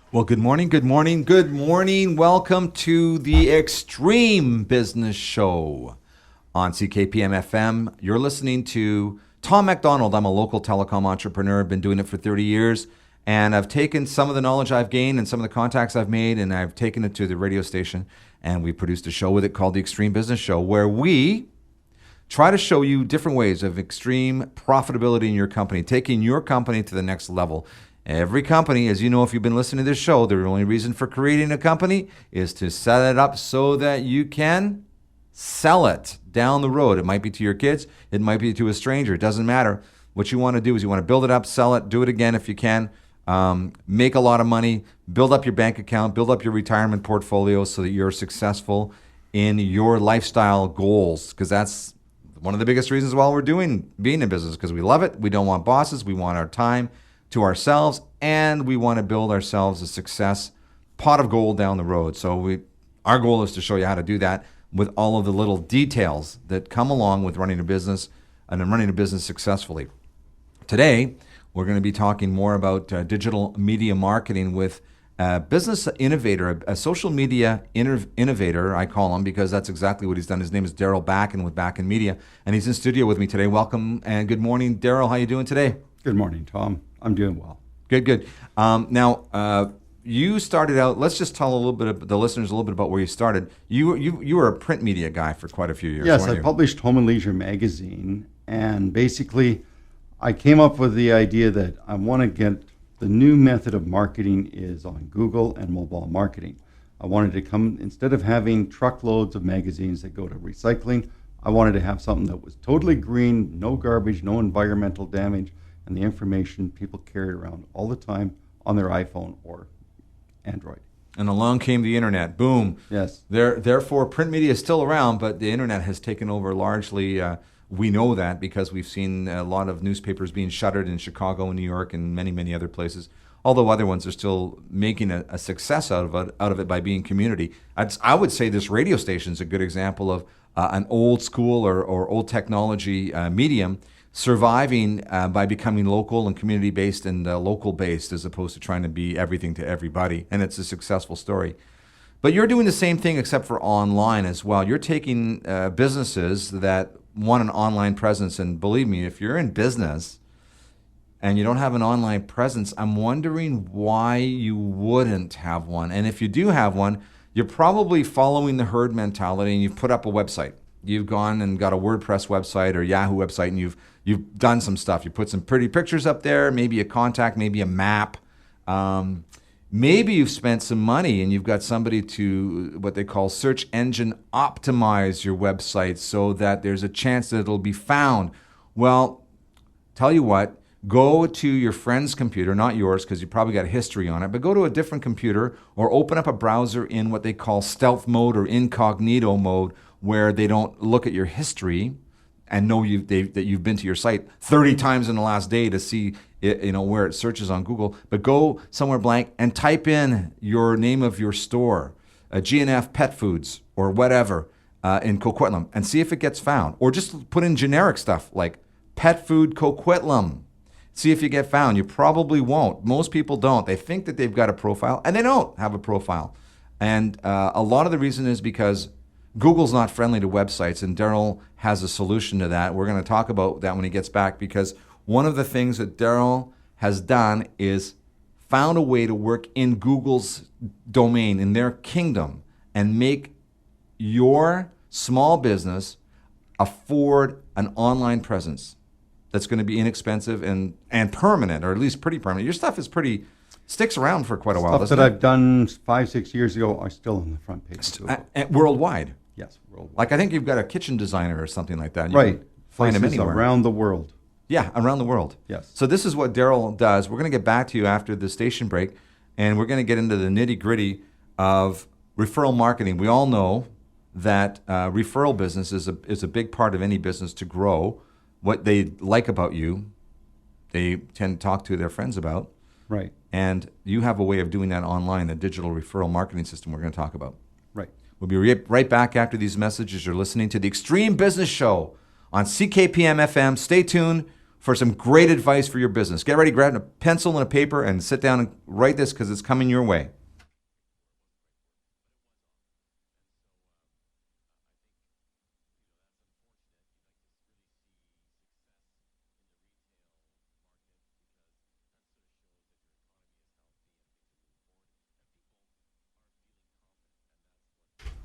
Well, good morning, good morning, good morning. Welcome to the Extreme Business Show on CKPM FM. You're listening to Tom MacDonald. I'm a local telecom entrepreneur. I've been doing it for 30 years, and I've taken some of the knowledge I've gained and some of the contacts I've made, and I've taken it to the radio station, and we produced a show with it called the Extreme Business Show, where we try to show you different ways of extreme profitability in your company, taking your company to the next level. Every company, as you know, if you've been listening to this show, the only reason for creating a company is to set it up so that you can sell it down the road. It might be to your kids. It might be to a stranger. It doesn't matter. What you want to do is you want to build it up, sell it, do it again if you can, make a lot of money, build up your bank account, build up your retirement portfolio so that you're successful in your lifestyle goals, because that's one of the biggest reasons why we're being in business, because we love it. We don't want bosses. We want our time to ourselves, and we want to build ourselves a success pot of gold down the road. So our goal is to show you how to do that with all of the little details that come along with running a business and running a business successfully. Today, we're going to be talking more about digital media marketing with a business innovator, a social media innovator, I call him, because that's exactly what he's done. His name is Daryl Backen with Backen Media, and he's in studio with me today. Welcome and good morning, Daryl. How you doing today? Good morning, Tom. I'm doing well. Good. Now, you started out. Let's just tell the listeners a little bit about where you started. You were a print media guy for quite a few years. Yes, weren't I you? published Home and Leisure magazine, and basically, I came up with the idea that I want to get the new method of marketing is on Google and mobile marketing. I wanted to come, instead of having truckloads of magazines that go to recycling, I wanted to have something that was totally green, no garbage, no environmental damage, and the information people carry around all the time on their iPhone or Android. And along came the internet. Boom. Yes. Therefore, print media is still around, but the internet has taken over largely. We know that because we've seen a lot of newspapers being shuttered in Chicago and New York and many, many other places. Although other ones are still making a success out of it by being community. I would say this radio station is a good example of an old school or old technology medium surviving by becoming local and community-based and local-based as opposed to trying to be everything to everybody. And it's a successful story. But you're doing the same thing except for online as well. You're taking businesses that want an online presence. And believe me, if you're in business and you don't have an online presence, I'm wondering why you wouldn't have one. And if you do have one, you're probably following the herd mentality and you've put up a website. You've gone and got a WordPress website or Yahoo website, and you've done some stuff. You put some pretty pictures up there, maybe a contact, maybe a map. Maybe you've spent some money and you've got somebody to what they call search engine optimize your website so that there's a chance that it'll be found. Well, tell you what, go to your friend's computer, not yours because you probably got a history on it, but go to a different computer or open up a browser in what they call stealth mode or incognito mode, where they don't look at your history and know that you've been to your site 30 times in the last day to see where it searches on Google. But go somewhere blank and type in your name of your store, GNF Pet Foods or whatever in Coquitlam, and see if it gets found. Or just put in generic stuff like pet food Coquitlam. See if you get found. You probably won't. Most people don't. They think that they've got a profile, and they don't have a profile. And a lot of the reason is because Google's not friendly to websites, and Daryl has a solution to that. We're going to talk about that when he gets back, because one of the things that Daryl has done is found a way to work in Google's domain, in their kingdom, and make your small business afford an online presence that's going to be inexpensive and permanent, or at least pretty permanent. Your stuff is sticks around for quite a while. Stuff that I've done 5-6 years ago are still on the front page. Worldwide. Yes, worldwide. Like I think you've got a kitchen designer or something like that. You right. can find them Places anywhere. around the world. Yeah, around the world. Yes. So this is what Daryl does. We're going to get back to you after the station break, and we're going to get into the nitty-gritty of referral marketing. We all know that referral business is a big part of any business to grow. What they like about you, they tend to talk to their friends about. Right. And you have a way of doing that online, the digital referral marketing system we're going to talk about. Right. We'll be right back after these messages. You're listening to the Extreme Business Show on CKPM FM. Stay tuned. for some great advice for your business. Get ready, grab a pencil and a paper, and sit down and write this because it's coming your way.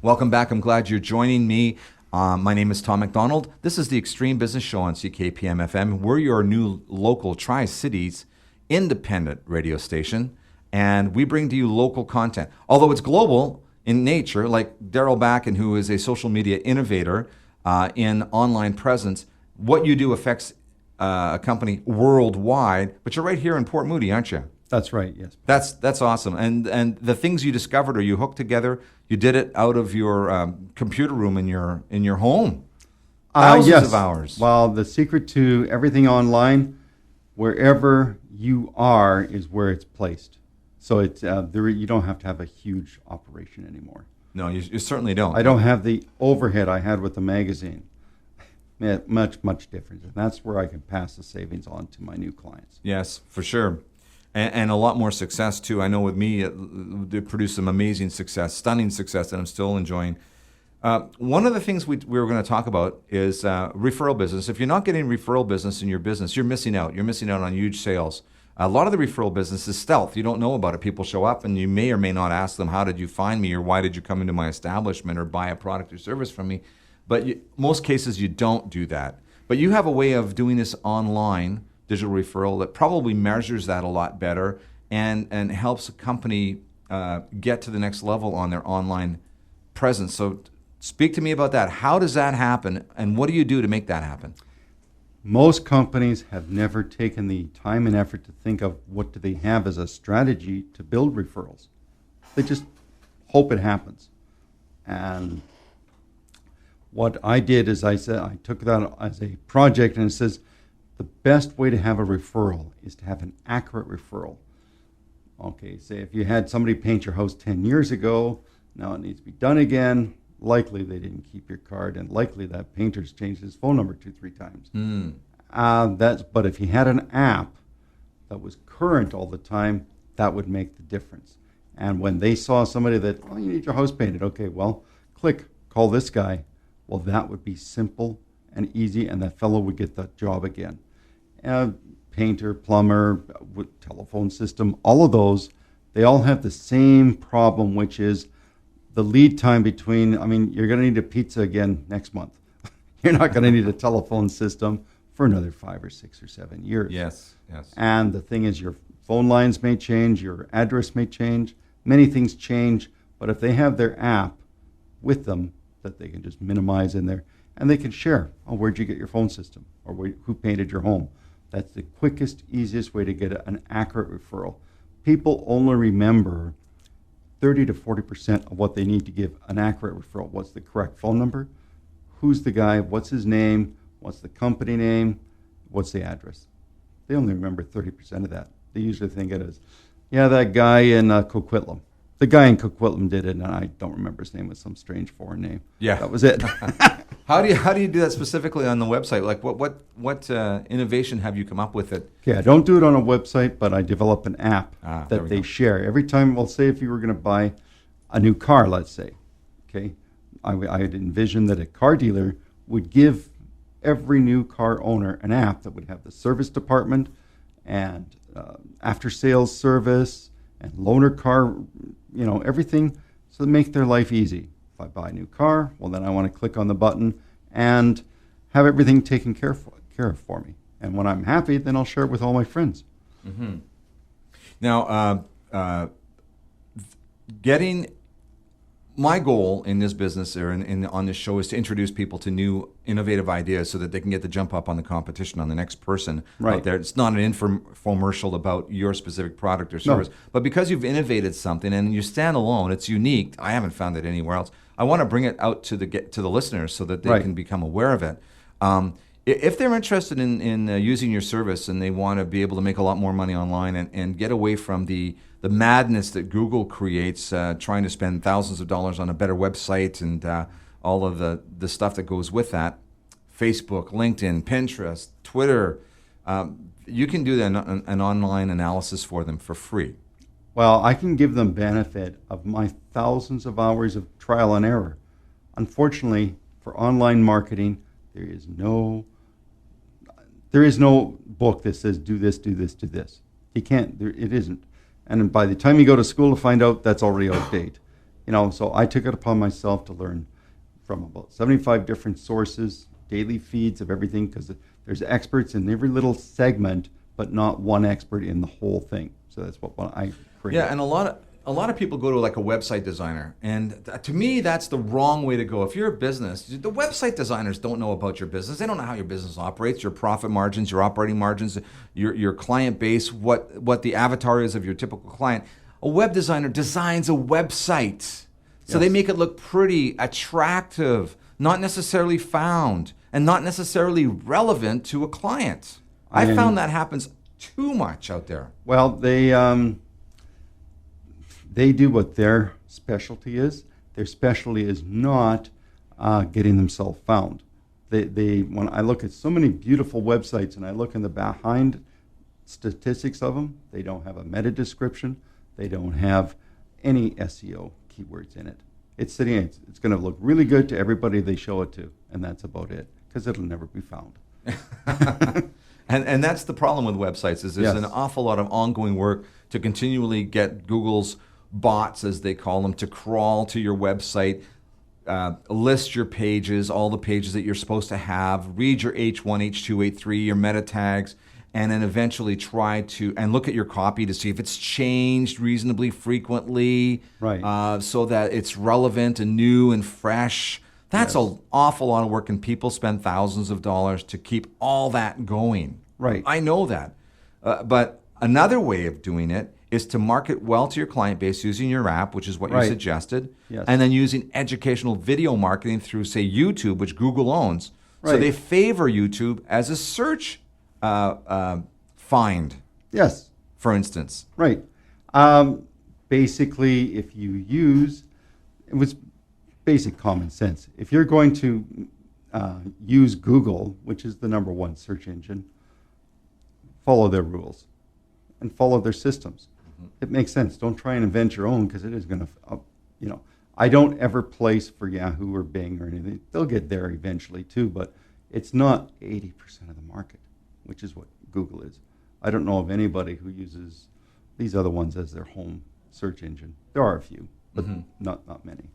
Welcome back. I'm glad you're joining me. My name is Tom McDonald. This is the Extreme Business Show on CKPM FM. We're your new local Tri-Cities independent radio station, and we bring to you local content. Although it's global in nature, like Daryl Backen, who is a social media innovator in online presence, what you do affects a company worldwide, but you're right here in Port Moody, aren't you? That's right, yes. That's awesome. And the things you discovered or you hooked together, you did it out of your computer room in your home. Thousands Yes. of hours. Well, the secret to everything online, wherever you are, is where it's placed. So it's you don't have to have a huge operation anymore. No, you certainly don't. I don't have the overhead I had with the magazine. Much different. And that's where I can pass the savings on to my new clients. Yes, for sure. And a lot more success, too. I know with me, they produced some amazing success, stunning success that I'm still enjoying. One of the things we were going to talk about is referral business. If you're not getting referral business in your business, you're missing out. You're missing out on huge sales. A lot of the referral business is stealth. You don't know about it. People show up, and you may or may not ask them, how did you find me, or why did you come into my establishment or buy a product or service from me? But most cases, you don't do that. But you have a way of doing this online, digital referral, that probably measures that a lot better and helps a company get to the next level on their online presence. So speak to me about that. How does that happen, and what do you do to make that happen? Most companies have never taken the time and effort to think of what do they have as a strategy to build referrals. They just hope it happens. And what I did is I said, I took that as a project, and it says, the best way to have a referral is to have an accurate referral. Okay, say if you had somebody paint your house 10 years ago, now it needs to be done again. Likely they didn't keep your card, and likely that painter's changed his phone number 2-3 times. But if you had an app that was current all the time, that would make the difference. And when they saw somebody that, oh, you need your house painted, okay, well, click, call this guy. Well, that would be simple and easy, and that fellow would get that job again. Painter, plumber, telephone system, all of those, they all have the same problem, which is the lead time between, you're going to need a pizza again next month. You're not going to need a telephone system for another 5 or 6 or 7 years. Yes. And the thing is, your phone lines may change, your address may change, many things change, but if they have their app with them that they can just minimize in there, and they can share, oh, where'd you get your phone system? Or who painted your home? That's the quickest, easiest way to get an accurate referral. People only remember 30 to 40% of what they need to give an accurate referral. What's the correct phone number? Who's the guy? What's his name? What's the company name? What's the address? They only remember 30% of that. They usually think it is, yeah, that guy in Coquitlam. The guy in Coquitlam did it, and I don't remember his name. With some strange foreign name. Yeah, that was it. How do you do that specifically on the website? Like what innovation have you come up with it? Okay, I don't do it on a website, but I develop an app that they go. share. Every time, well, say if you were going to buy a new car, let's say, okay, I had envisioned that a car dealer would give every new car owner an app that would have the service department and after-sales service and loaner car, everything, so to make their life easy. If I buy a new car, well, then I want to click on the button and have everything taken care of for me. And when I'm happy, then I'll share it with all my friends. Mm-hmm. Now, my goal in this business or on this show is to introduce people to new innovative ideas so that they can get the jump up on the competition on the next person out there. It's not an infomercial about your specific product or service, but because you've innovated something and you stand alone, it's unique. I haven't found it anywhere else. I want to bring it out to the listeners so that they can become aware of it. If they're interested in using your service and they want to be able to make a lot more money online and get away from the madness that Google creates, trying to spend thousands of dollars on a better website and all of the stuff that goes with that, Facebook, LinkedIn, Pinterest, Twitter, You can do an online analysis for them for free. Well, I can give them benefit of my thousands of hours of trial and error. Unfortunately, for online marketing, there is no book that says do this, do this, do this. You can't. It isn't. And by the time you go to school to find out, that's already out of date. So I took it upon myself to learn from about 75 different sources, daily feeds of everything, because there's experts in every little segment, but not one expert in the whole thing. So that's what I created. Yeah, and a lot of people go to like a website designer, and to me, that's the wrong way to go. If you're a business, the website designers don't know about your business. They don't know how your business operates, your profit margins, your operating margins, your client base, what the avatar is of your typical client. A web designer designs a website, so they make it look pretty, attractive, not necessarily found, and not necessarily relevant to a client. I found that happens too much out there. Well, they do what their specialty is. Their specialty is not getting themselves found. When I look at so many beautiful websites and I look in the behind statistics of them, they don't have a meta description. They don't have any SEO keywords in it. It's going to look really good to everybody they show it to, and that's about it, because it'll never be found. And that's the problem with websites, is there's an awful lot of ongoing work to continually get Google's bots, as they call them, to crawl to your website, list your pages, all the pages that you're supposed to have, read your H1, H2, H3, your meta tags, and then eventually try to, and look at your copy to see if it's changed reasonably frequently, right? So that it's relevant and new and fresh. That's an awful lot of work, and people spend thousands of dollars to keep all that going. Right. I know that. But another way of doing it is to market well to your client base using your app, which is what you suggested, and then using educational video marketing through, say, YouTube, which Google owns. So they favor YouTube as a search find. Yes. For instance. Right. Basically, if you use, it was basic common sense. If you're going to use Google, which is the number one search engine, follow their rules and follow their systems. It makes sense. Don't try and invent your own, because it is going to, I don't ever place for Yahoo or Bing or anything. They'll get there eventually too, but it's not 80% of the market, which is what Google is. I don't know of anybody who uses these other ones as their home search engine. There are a few, but not many.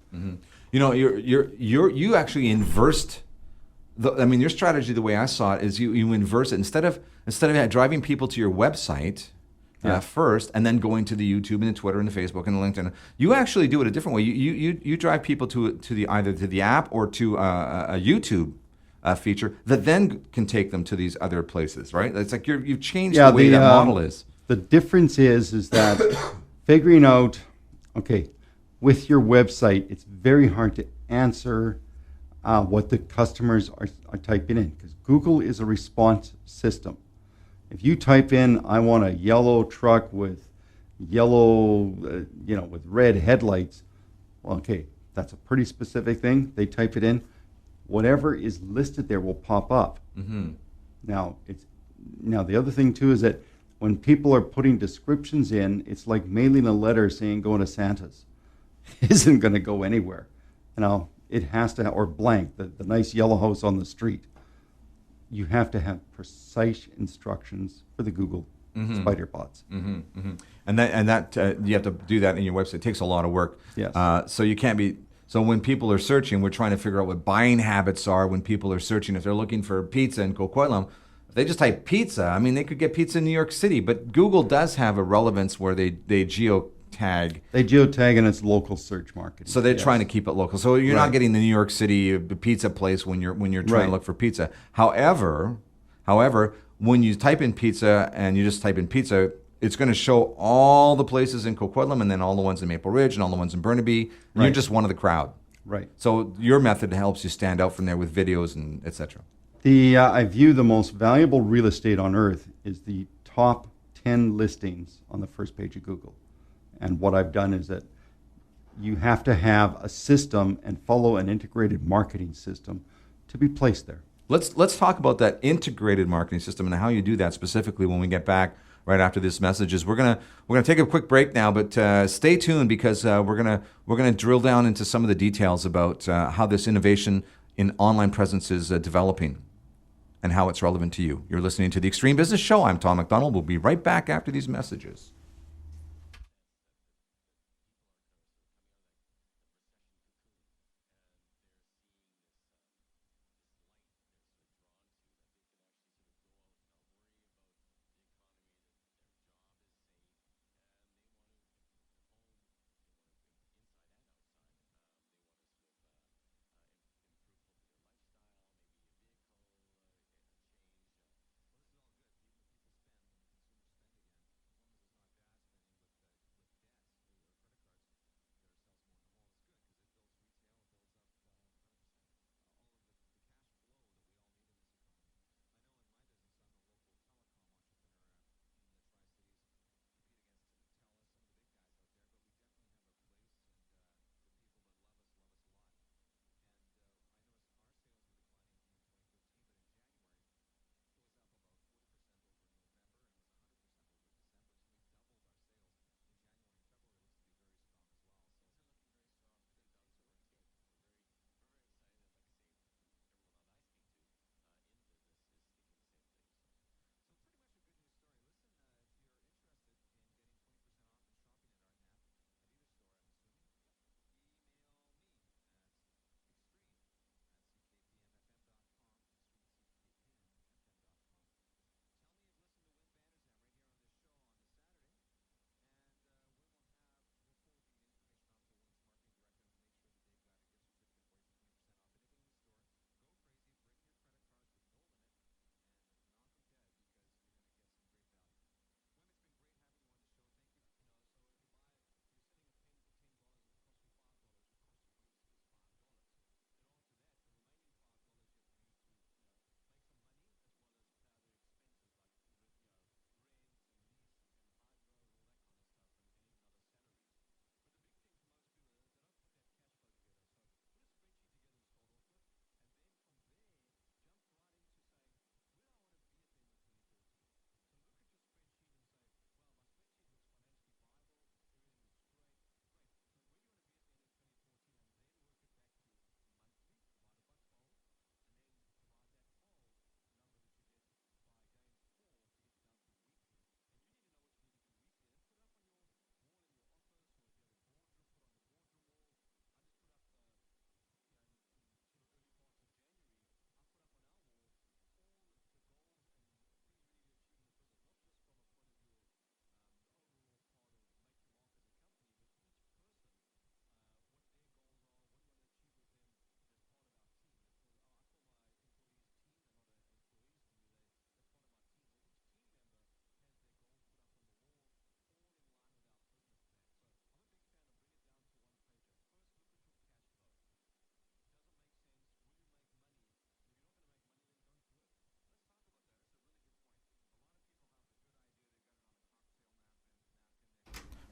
You actually inversed. Your strategy, the way I saw it, is you inverse it. Instead of driving people to your website first, and then going to the YouTube and the Twitter and the Facebook and the LinkedIn, you actually do it a different way. You drive people to either to the app or to a YouTube feature that then can take them to these other places, right? It's like you've changed the way that model is. The difference is that figuring out, with your website, it's very hard to answer what the customers are typing in, because Google is a response system. If you type in, I want a yellow truck with with red headlights, well, that's a pretty specific thing. They type it in. Whatever is listed there will pop up. Mm-hmm. Now the other thing too is that when people are putting descriptions in, it's like mailing a letter saying go to Santa's. It isn't going to go anywhere. It has to, or blank, the nice yellow house on the street. You have to have precise instructions for the Google spider bots. Mm-hmm. Mm-hmm. And that you have to do that in your website. It takes a lot of work. Yes. So you can't be. So when people are searching, we're trying to figure out what buying habits are when people are searching. If they're looking for pizza in Coquitlam, if they just type pizza, they could get pizza in New York City. But Google does have a relevance where they geotag. They geotag, and it's local search marketing. So they're trying to keep it local. So you're not getting the New York City pizza place when you're trying to look for pizza. However, when you type in pizza and you just type in pizza, it's going to show all the places in Coquitlam, and then all the ones in Maple Ridge and all the ones in Burnaby. You're just one of the crowd. Right. So your method helps you stand out from there with videos and et cetera. I view the most valuable real estate on earth is the top 10 listings on the first page of Google. And what I've done is that you have to have a system and follow an integrated marketing system to be placed there. Let's talk about that integrated marketing system and how you do that specifically when we get back right after this messages. We're gonna take a quick break now, but stay tuned because we're gonna drill down into some of the details about how this innovation in online presence is developing and how it's relevant to you. You're listening to the Extreme Business Show. I'm Tom McDonald. We'll be right back after these messages.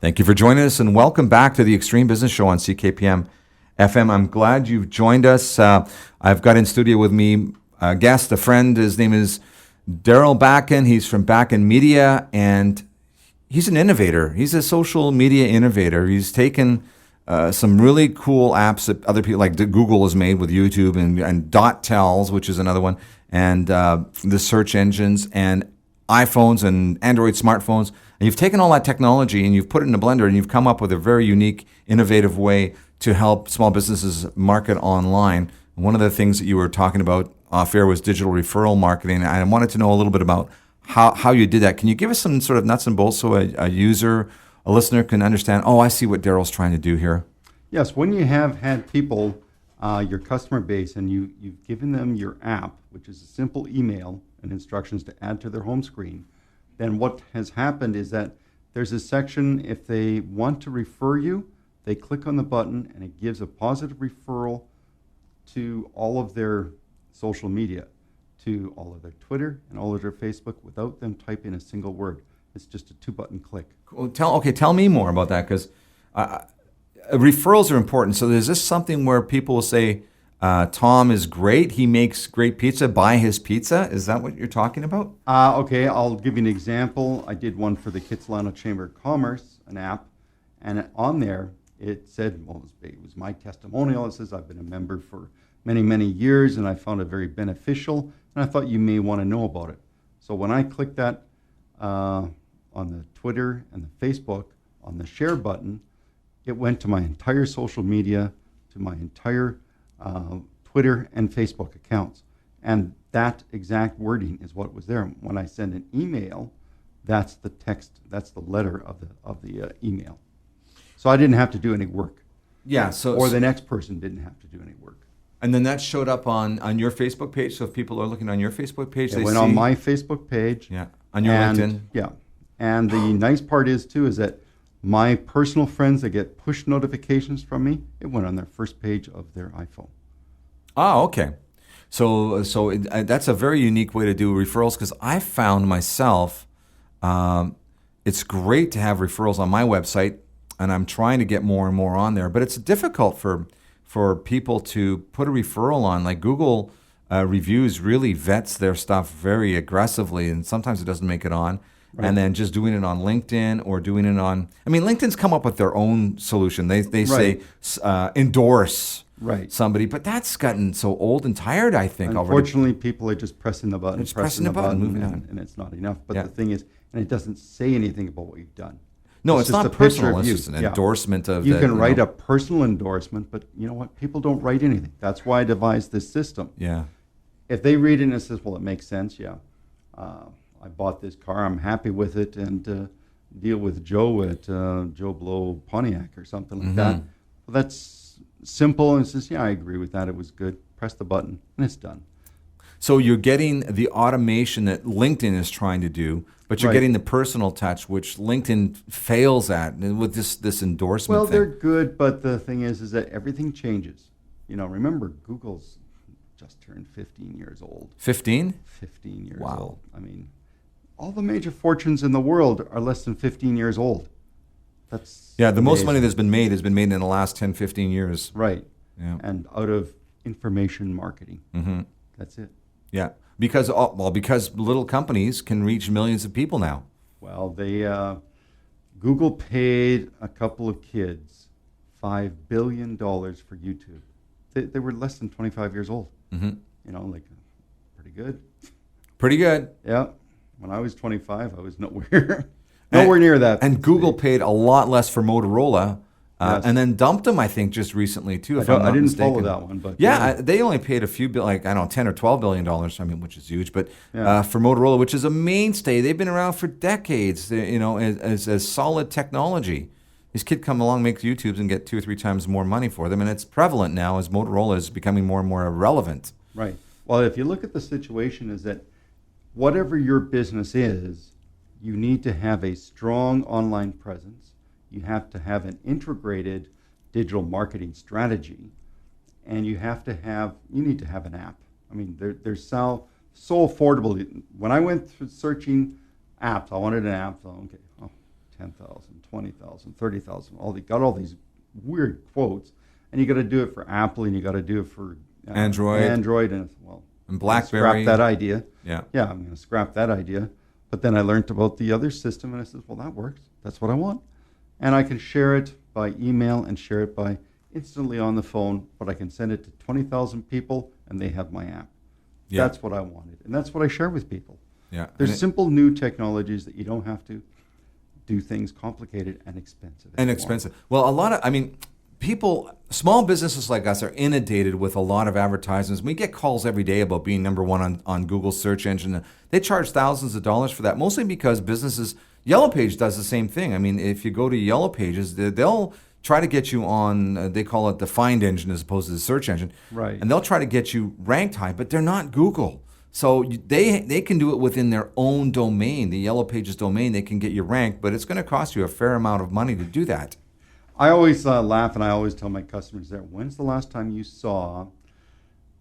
Thank you for joining us and welcome back to the Extreme Business Show on CKPM FM. I'm glad you've joined us. I've got in studio with me a guest, a friend. His name is Daryl Backen. He's from Backen Media and he's an innovator. He's a social media innovator. He's taken some really cool apps that other people like Google has made with YouTube and DotTels, which is another one, and the search engines and iPhones and Android smartphones. And you've taken all that technology and you've put it in a blender and you've come up with a very unique, innovative way to help small businesses market online. One of the things that you were talking about off air was digital referral marketing. I wanted to know a little bit about how you did that. Can you give us some sort of nuts and bolts so a user, a listener can understand, oh, I see what Daryl's trying to do here? Yes, when you have had people, your customer base, and you've given them your app, which is a simple email and instructions to add to their home screen, then what has happened is that there's a section, if they want to refer you, they click on the button and it gives a positive referral to all of their social media, to all of their Twitter and all of their Facebook without them typing a single word. It's just a 2-button click. Well, tell me more about that, because referrals are important. So is this something where people will say, Tom is great. He makes great pizza. Buy his pizza. Is that what you're talking about? Okay, I'll give you an example. I did one for the Kitsilano Chamber of Commerce, an app, and on there it said, well, it was my testimonial. It says I've been a member for many, many years, and I found it very beneficial, and I thought you may want to know about it. So when I clicked that on the Twitter and the Facebook, on the share button, it went to my entire social media, to my entire Twitter and Facebook accounts. And that exact wording is what was there. When I send an email, that's the text, that's the letter of the email. So I didn't have to do any work. Yeah. Or the next person didn't have to do any work. And then that showed up on your Facebook page. So if people are looking on your Facebook page, It they went see. on my Facebook page. Yeah. On your and, LinkedIn. Yeah. And the nice part is too is that my personal friends that get push notifications from me, it went on their first page of their iPhone. Oh, okay. So that's a very unique way to do referrals, because I found myself, it's great to have referrals on my website, and I'm trying to get more and more on there. But it's difficult for people to put a referral on. Like Google reviews really vets their stuff very aggressively, and sometimes it doesn't make it on. Right. And then just doing it on LinkedIn or doing it on, I mean, LinkedIn's come up with their own solution. They Right. say endorse Right. somebody, but that's gotten so old and tired, I think, already. Unfortunately, people are just pressing the button, Just pressing the button, moving on. and it's not enough. But Yeah. the thing is, and it doesn't say anything about what you've done. No, it's just not a picture personal. of It's you. just an Yeah. endorsement of You the, can write know. a personal endorsement, but you know what? People don't write anything. That's why I devised this system. Yeah. If they read it and it says, well, it makes sense, yeah. I bought this car, I'm happy with it, and deal with Joe at Joe Blow Pontiac or something like that. Well, that's simple, and it says, yeah, I agree with that, it was good. Press the button, and it's done. So you're getting the automation that LinkedIn is trying to do, but you're Right. getting the personal touch, which LinkedIn fails at with this endorsement Well, thing. they're good, but the thing is that everything changes. You know, remember, Google's just turned 15 years old. 15? 15 years Wow. old. I mean, all the major fortunes in the world are less than 15 years old. That's Yeah, the most amazing. money that's been made has been made in the last 10, 15 years. Right. Yeah. And out of information marketing. Mm-hmm. That's it. Yeah. Because little companies can reach millions of people now. Well, Google paid a couple of kids $5 billion for YouTube. They were less than 25 years old. Mm-hmm. You know, like, pretty good. Pretty good. Yeah. When I was 25, I was nowhere near that. And Google paid a lot less for Motorola, Yes. and then dumped them, I think, just recently too. If I'm I not didn't mistaken. follow that one, but Yeah, they only paid a few, like I don't know, $10 or $12 billion. I mean, which is huge, but Yeah. for Motorola, which is a mainstay, they've been around for decades. You know, as solid technology. These kids come along, make YouTubes, and get 2 or 3 times more money for them, and it's prevalent now as Motorola is becoming more and more relevant. Right. Well, if you look at the situation, is that whatever your business is, you need to have a strong online presence. You have to have an integrated digital marketing strategy, and you need to have an app. I mean, they're so affordable. When I went through searching apps, I wanted an app. So, okay, 10,000, 20,000, 30,000. Got all these weird quotes, and you got to do it for Apple, and you got to do it for Android, and well, And BlackBerry. Scrap that idea. Yeah. Yeah, I'm going to scrap that idea. But then I learned about the other system, and I said, well, that works. That's what I want. And I can share it by email and share it by instantly on the phone, but I can send it to 20,000 people, and they have my app. Yeah. That's what I wanted, and that's what I share with people. Yeah. There's simple new technologies that you don't have to do things complicated and expensive. And expensive. Well, small businesses like us are inundated with a lot of advertisements. We get calls every day about being number one on Google's search engine. They charge thousands of dollars for that, mostly because businesses, Yellow Page does the same thing. I mean, if you go to Yellow Pages, they'll try to get you on, they call it the find engine as opposed to the search engine. Right. And they'll try to get you ranked high, but they're not Google. So they can do it within their own domain, the Yellow Pages domain. They can get you ranked, but it's going to cost you a fair amount of money to do that. I always laugh, and I always tell my customers there, when's the last time you saw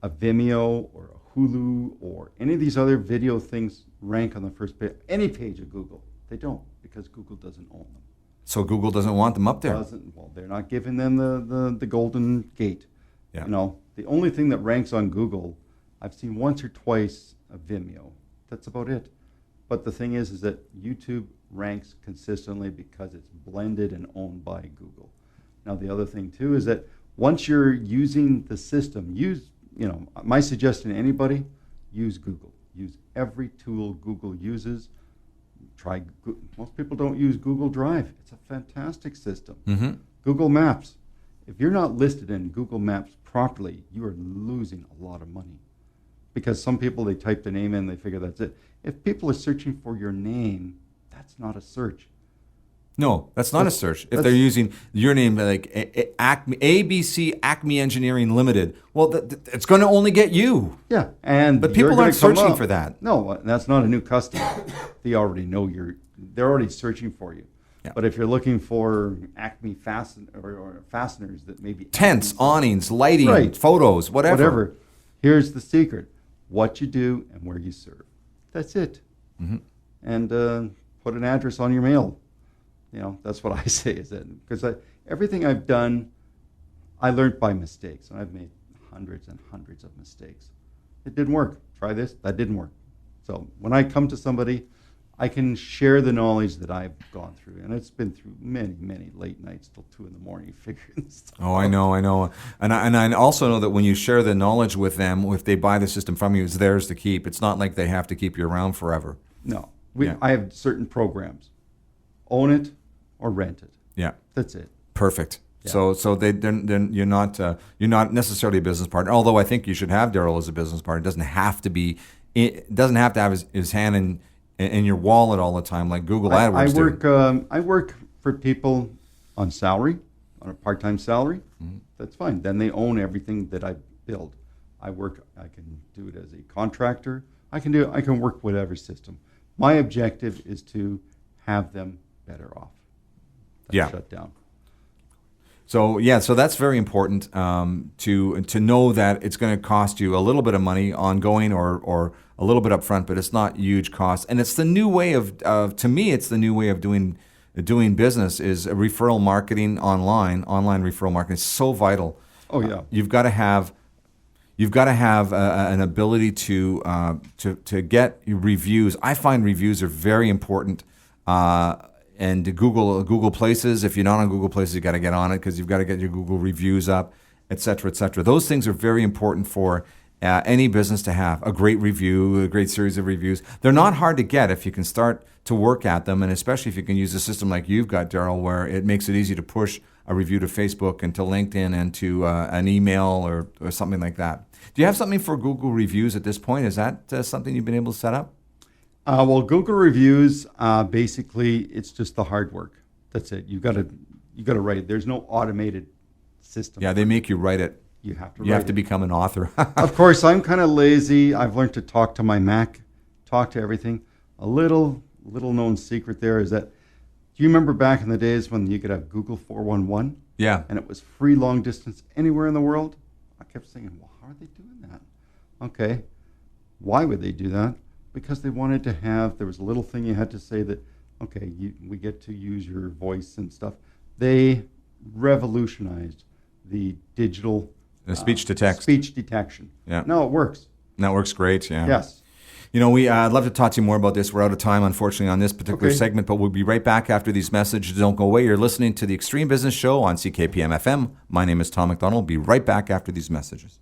a Vimeo or a Hulu or any of these other video things rank on the first page, any page of Google? They don't, because Google doesn't own them. So Google doesn't want them up there. Well, they're not giving them the golden gate. Yeah. You know, The only thing that ranks on Google, I've seen once or twice a Vimeo. That's about it. But the thing is that YouTube ranks consistently because it's blended and owned by Google. Now, the other thing too is that once you're using the system, my suggestion to anybody, use Google. Use every tool Google uses. Most people don't use Google Drive. It's a fantastic system. Mm-hmm. Google Maps. If you're not listed in Google Maps properly, you are losing a lot of money. Because some people, they type the name in, they figure that's it. If people are searching for your name, that's not a search. No, that's not a search. If they're using your name, like Acme, ABC Acme Engineering Limited, well, it's going to only get you. Yeah, but people aren't searching for that. No, that's not a new customer. They already know they're already searching for you. Yeah. But if you're looking for Acme or fasteners that maybe Tents, awnings, lighting, Right. photos, whatever. Here's the secret: what you do and where you serve. That's it. Mm-hmm. And put an address on your mail. That's what I say is that because everything I've done, I learned by mistakes, and I've made hundreds and hundreds of mistakes. It didn't work. Try this. That didn't work. So when I come to somebody, I can share the knowledge that I've gone through, and it's been through many, many late nights till 2 a.m. figuring stuff. Oh, I know, and I also know that when you share the knowledge with them, if they buy the system from you, it's theirs to keep. It's not like they have to keep you around forever. No, Yeah. I have certain programs. Own it or rent it. Yeah, That's it. perfect. Yeah. So then you're not necessarily a business partner. Although I think you should have Daryl as a business partner. It doesn't have to have his hand in your wallet all the time like Google AdWords do. I work for people on salary, on a part-time salary. Mm-hmm. That's fine. Then they own everything that I build. I can do it as a contractor. I can work whatever system. My objective is to have them better off. Yeah. Shut down. So that's very important to know that it's going to cost you a little bit of money ongoing or a little bit upfront, but it's not huge costs. And it's the new way of to me, it's the new way of doing business is referral marketing online. Online referral marketing is so vital. Oh yeah. You've got to have an ability to get reviews. I find reviews are very important. And Google Places, if you're not on Google Places, you got to get on it because you've got to get your Google reviews up, et cetera, et cetera. Those things are very important for any business to have. A great review, a great series of reviews. They're not hard to get if you can start to work at them, and especially if you can use a system like you've got, Daryl, where it makes it easy to push a review to Facebook and to LinkedIn and to an email or something like that. Do you have something for Google reviews at this point? Is that something you've been able to set up? Well, Google reviews, basically, it's just the hard work. That's it. You got to write it. There's no automated system. Yeah, they make you write it. You have to. You have to become an author. Of course, I'm kind of lazy. I've learned to talk to my Mac, talk to everything. A little known secret there is that. Do you remember back in the days when you could have Google 411? Yeah. And it was free long distance anywhere in the world? I kept thinking, well, how are they doing that? Okay. Why would they do that? Because they wanted to have, there was a little thing you had to say that, okay, we get to use your voice and stuff. They revolutionized the digital speech to text. Speech detection. Yeah. No, it works. That works great, yeah. Yes. I'd love to talk to you more about this. We're out of time, unfortunately, on this particular segment, but we'll be right back after these messages. Don't go away. You're listening to the Extreme Business Show on CKPM FM. My name is Tom McDonald. Be right back after these messages.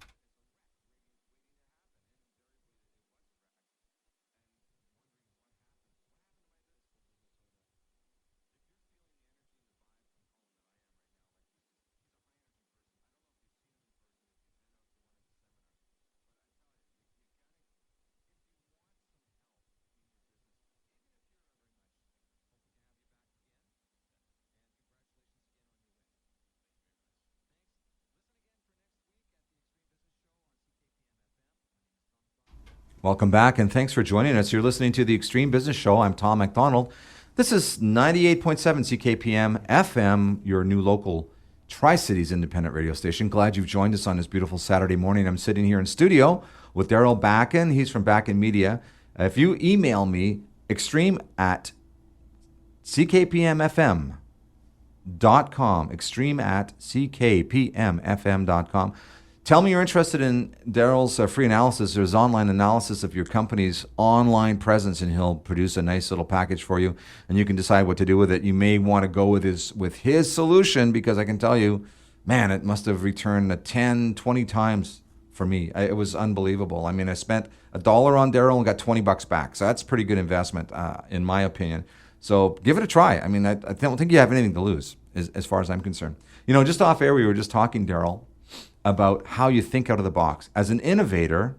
Welcome back, and thanks for joining us. You're listening to the Extreme Business Show. I'm Tom McDonald. This is 98.7 CKPM FM, your new local Tri-Cities independent radio station. Glad you've joined us on this beautiful Saturday morning. I'm sitting here in studio with Daryl Backen. He's from Backen Media. If you email me, extreme@ckpmfm.com, extreme@ckpmfm.com. Tell me you're interested in Daryl's free analysis. There's online analysis of your company's online presence, and he'll produce a nice little package for you, and you can decide what to do with it. You may want to go with his solution, because I can tell you, man, it must have returned 10, 20 times for me. It was unbelievable. I mean, I spent $1 on Daryl and got $20 back. So that's a pretty good investment, in my opinion. So give it a try. I mean, I don't think you have anything to lose as far as I'm concerned. You know, just off air, we were just talking, Daryl, about how you think out of the box. As an innovator,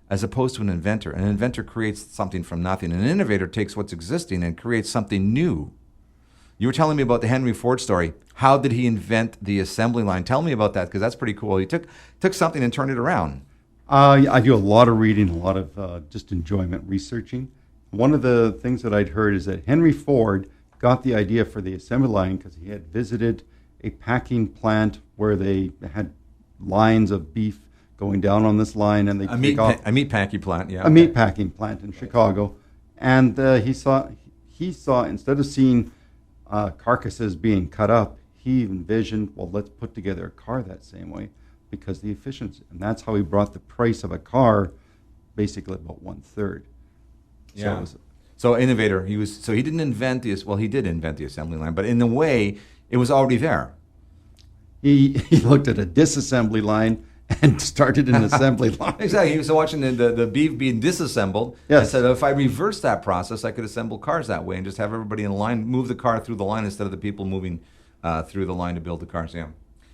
as opposed to an inventor creates something from nothing. An innovator takes what's existing and creates something new. You were telling me about the Henry Ford story. How did he invent the assembly line? Tell me about that, because that's pretty cool. He took something and turned it around. I do a lot of reading, a lot of just enjoyment researching. One of the things that I'd heard is that Henry Ford got the idea for the assembly line because he had visited a packing plant where they had lines of beef going down on this line, and they a meat packing plant, yeah. A meat packing plant in Chicago, and he saw instead of seeing carcasses being cut up, he envisioned, well, let's put together a car that same way, because the efficiency, and that's how he brought the price of a car basically about 1/3. Yeah. So innovator, he didn't invent he did invent the assembly line, but in a way, it was already there. He looked at a disassembly line and started an assembly line. Exactly. He was watching the beef being disassembled. Yes. And said, if I reverse that process, I could assemble cars that way and just have everybody in line move the car through the line instead of the people moving through the line to build the cars. Yeah.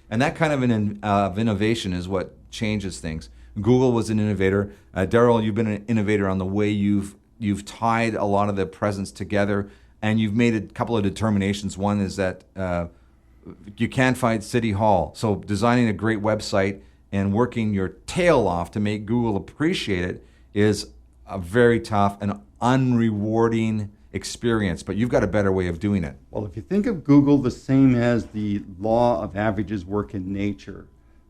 And that kind of innovation is what changes things. Google was an innovator. Daryl, you've been an innovator on the way you've tied a lot of the presence together, and you've made a couple of determinations. One is that you can't fight City Hall. So designing a great website and working your tail off to make Google appreciate it is a very tough and unrewarding experience, but you've got a better way of doing it. Well, if you think of Google the same as the law of averages work in nature,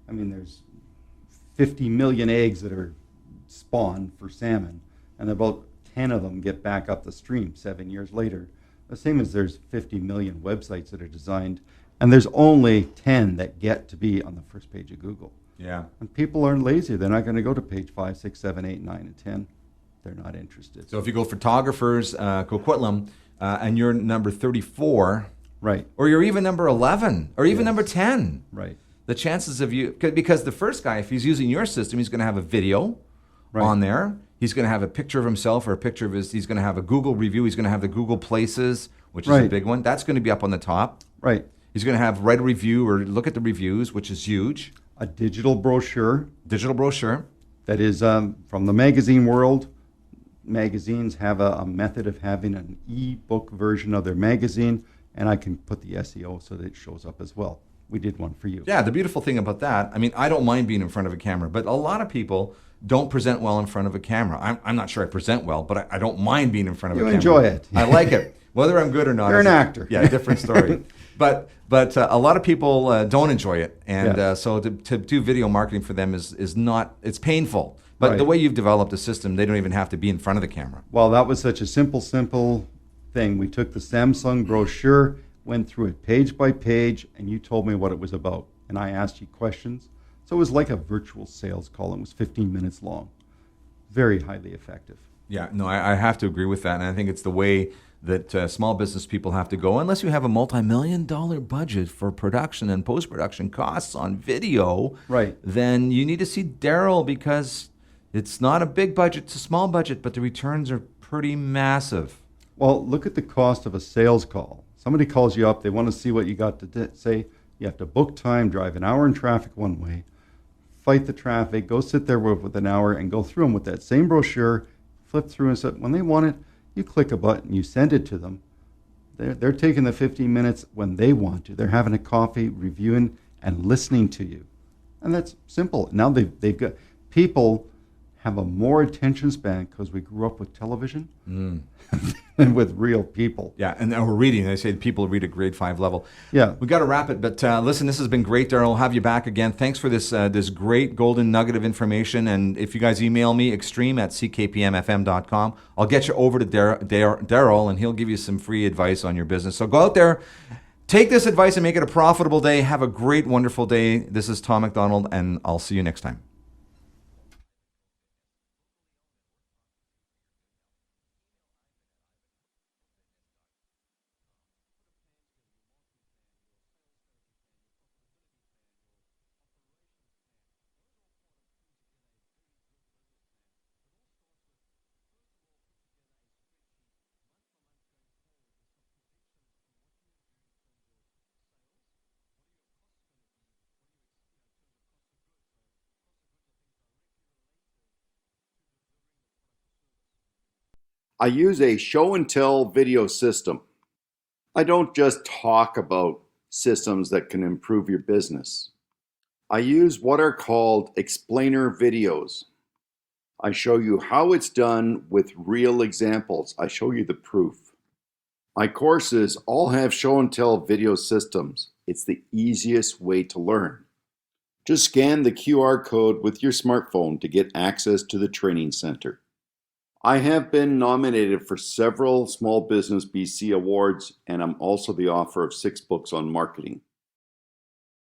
I mean, there's 50 million eggs that are spawned for salmon, and about 10 of them get back up the stream 7 years later. The same as there's 50 million websites that are designed, and there's only 10 that get to be on the first page of Google. Yeah. And people aren't lazy. They're not going to go to page 5, 6, 7, 8, 9, and 10. They're not interested. So if you go photographers, Coquitlam, and you're number 34, Right. or you're even number 11, or even Yes. number 10, Right. the chances of you, because the first guy, if he's using your system, he's going to have a video Right. on there. He's going to have a picture of himself or a picture of he's going to have a Google review. He's going to have the Google Places, which is a Right. big one. That's going to be up on the top. Right. He's going to have write a review or look at the reviews, which is huge. A digital brochure Digital brochure. that is from the magazine world. Magazines have a method of having an e-book version of their magazine, and I can put the SEO so that it shows up as well. We did one for you. Yeah, the beautiful thing about that, I mean, I don't mind being in front of a camera, but a lot of people don't present well in front of a camera. I'm not sure I present well, but I don't mind being in front of a camera. You enjoy it. I like it. Whether I'm good or not. You're is an actor. Yeah, different story. But a lot of people don't enjoy it. And Yes. so to do video marketing for them is not, it's painful. But Right. the way you've developed a system, they don't even have to be in front of the camera. Well, that was such a simple thing. We took the Samsung brochure, went through it page by page, and you told me what it was about. And I asked you questions. So it was like a virtual sales call. It was 15 minutes long. Very highly effective. Yeah, no, I have to agree with that. And I think it's the way that small business people have to go. Unless you have a multi-million-dollar budget for production and post-production costs on video, Right. then you need to see Daryl, because it's not a big budget, it's a small budget, but the returns are pretty massive. Well, look at the cost of a sales call. Somebody calls you up, they want to see what you got to say. You have to book time, drive an hour in traffic one way, fight the traffic, go sit there with an hour and go through them with that same brochure, flip through and say, when they want it, you click a button, you send it to them. They're taking the 15 minutes when they want to. They're having a coffee, reviewing, and listening to you. And that's simple. Now they've got, people have a more attention span because we grew up with television than with real people. Yeah, and we're reading. They say people read at grade 5 level. Yeah. We got to wrap it, but listen, this has been great, Daryl. I'll have you back again. Thanks for this great golden nugget of information. And if you guys email me, extreme@ckpmfm.com, I'll get you over to Daryl, and he'll give you some free advice on your business. So go out there, Take this advice and make it a profitable day. Have a great, wonderful day. This is Tom McDonald, and I'll see you next time. I use a show and tell video system. I don't just talk about systems that can improve your business. I use what are called explainer videos. I show you how it's done with real examples. I show you the proof. My courses all have show and tell video systems. It's the easiest way to learn. Just scan the QR code with your smartphone to get access to the training center. I have been nominated for several Small Business BC awards, and I'm also the author of 6 books on marketing.